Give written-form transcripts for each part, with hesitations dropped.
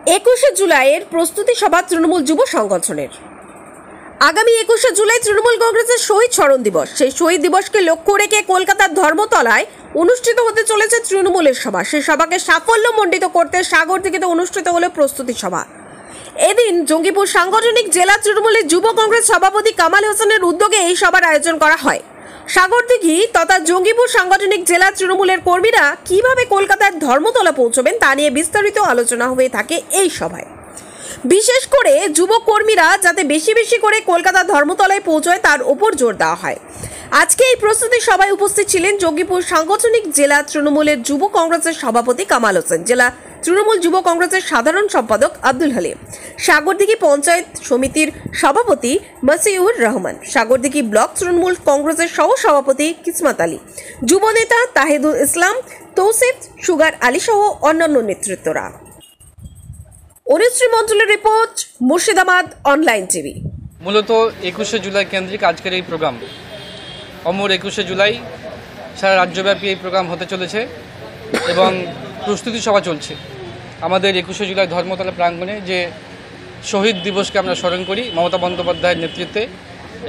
21শে জুলাইয়ের প্রস্তুতি সভা তৃণমূল যুব সংগঠনের। আগামী 21শে জুলাই তৃণমূল কংগ্রেসের শহীদ স্মরণ দিবস। সেই শহীদ দিবসকে লক্ষ্য রেখে কলকাতার ধর্মতলায় অনুষ্ঠিত হতে চলেছে তৃণমূলের সভা। সেই সভাকে সাফল্যমণ্ডিত করতে সাগরদিঘিতে অনুষ্ঠিত হলো প্রস্তুতি সভা। এদিন জঙ্গিপুর সাংগঠনিক জেলা তৃণমূলের যুব কংগ্রেস সভাপতি কামাল হোসেনের উদ্যোগে এই সভার আয়োজন করা হয়। সাগরদিঘি তথা জঙ্গিপুর সাংগঠনিক জেলা তৃণমূলের কর্মীরা কিভাবে কলকাতার ধর্মতলা পৌঁছবেন তা নিয়ে বিস্তারিত আলোচনা হয়ে থাকে এই সভায়। বিশেষ করে যুব কর্মীরা যাতে বেশি বেশি করে কলকাতার ধর্মতলায় পৌঁছয় তার উপর জোর দেওয়া হয়। আজকে এই প্রস্তুতি সভায় উপস্থিত ছিলেন জঙ্গিপুর সাংগঠনিক জেলা তৃণমূলের যুব কংগ্রেসের সভাপতি কামাল হোসেন, জেলা তৃণমূল যুব কংগ্রেসের সাধারণ সম্পাদক আব্দুল হালিম, সাগরদিঘি পঞ্চায়েত সমিতির সভাপতি মসিউর রহমান, সাগরদিঘি ব্লক তৃণমূল কংগ্রেসের সহ সভাপতি কিসমত আলী, যুব নেতা তাহিদুল ইসলাম, তৌসিফ, সুগার আলী সহ অন্যান্য নেতৃত্বরা। অনুশ্রী মন্ডলের রিপোর্ট, মুর্শিদাবাদ অনলাইন টিভি। মূলত 21শে জুলাই কেন্দ্রিক আজকের এই প্রোগ্রাম, অমর 21শে জুলাই সারা রাজ্যব্যাপী এই প্রোগ্রাম হতে চলেছে এবং প্রস্তুতি সভা চলছে। আমাদের 21শে জুলাই ধর্মতলা প্রাঙ্গণে যে শহীদ দিবসকে আমরা স্মরণ করি মমতা বন্দ্যোপাধ্যায়ের নেতৃত্বে,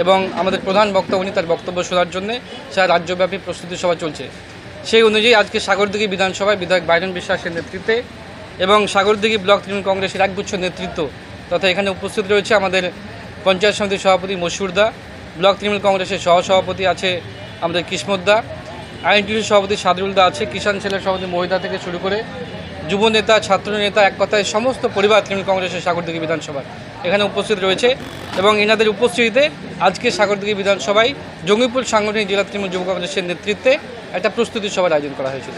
এবং আমাদের প্রধান বক্তা উনি তার বক্তব্য শোনার জন্যে সারা রাজ্যব্যাপী প্রস্তুতি সভা চলছে। সেই অনুযায়ী আজকে সাগরদিঘি বিধানসভায় বিধায়ক বাইরন বিশ্বাসের নেতৃত্বে এবং সাগরদিঘি ব্লক তৃণমূল কংগ্রেসের একগুচ্ছ নেতৃত্ব তথা এখানে উপস্থিত রয়েছে আমাদের পঞ্চায়েত সমিতির সভাপতি মসুরদা, ব্লক তৃণমূল কংগ্রেসের সহসভাপতি আছে আমাদের কিসমতদা, আইএনটিসির সভাপতি সাদরুলদা আছে, কিষাণ সেলের সভাপতি মহিদা থেকে শুরু করে যুব নেতা, ছাত্র নেতা, এক কথায় সমস্ত পরিবার তৃণমূল কংগ্রেসের সাগরদিঘি বিধানসভায় এখানে উপস্থিত রয়েছে। এবং এনাদের উপস্থিতিতে আজকে সাগরদিঘি বিধানসভায় জঙ্গিপুর সাংগঠনিক জেলা তৃণমূল যুব কংগ্রেসের নেতৃত্বে একটা প্রস্তুতি সভার আয়োজন করা হয়েছিল।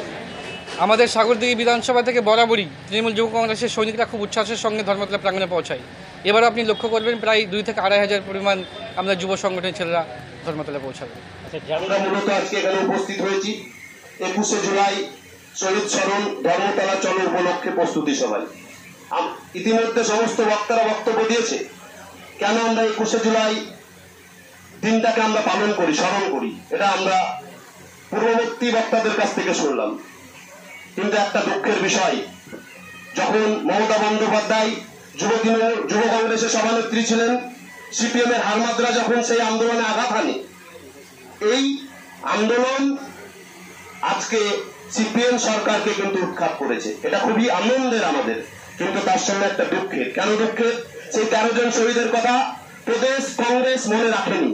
আমাদের সাগরদিঘি বিধানসভা থেকে বরাবরই তৃণমূল যুব কংগ্রেসের সৈনিকরা খুব উচ্ছ্বাসের সঙ্গে ধর্মতলা প্রাঙ্গণে পৌঁছায়। এবারও আপনি লক্ষ্য করবেন প্রায় 2 থেকে 2.5 হাজার পরিমাণ আমরা যুব সংগঠনের ছেলেরা ধর্মতলা পৌঁছাবে। আমরা মূলত আজকে এখানে উপস্থিত হয়েছি 21শে জুলাই শহীদ স্মরণ ধর্মতলা চলো উপলক্ষে প্রস্তুতি সভায়। ইতিমধ্যে সমস্ত বক্তারা বক্তব্য দিয়েছে কেন আমরা 21শে জুলাই দিনটাকে আমরা পালন করি, স্মরণ করি, এটা আমরা পূর্ববর্তী বক্তাদের কাছ থেকে শুনলাম। কিন্তু একটা দুঃখের বিষয়, যখন মমতা বন্দ্যোপাধ্যায় যুব কংগ্রেসের সভানেত্রী ছিলেন, সিপিএম এর হারমাদরা যখন সেই আন্দোলনে আঘাত হানে, এই আন্দোলন আজকে সিপিএম সরকারকে কিন্তু উৎখাত করেছে। এটা খুবই আনন্দের আমাদের, কিন্তু তার সঙ্গে একটা দুঃখের। কেন দুঃখের? সেই 13 জন শহীদের কথা প্রদেশ কংগ্রেস মনে রাখেনি।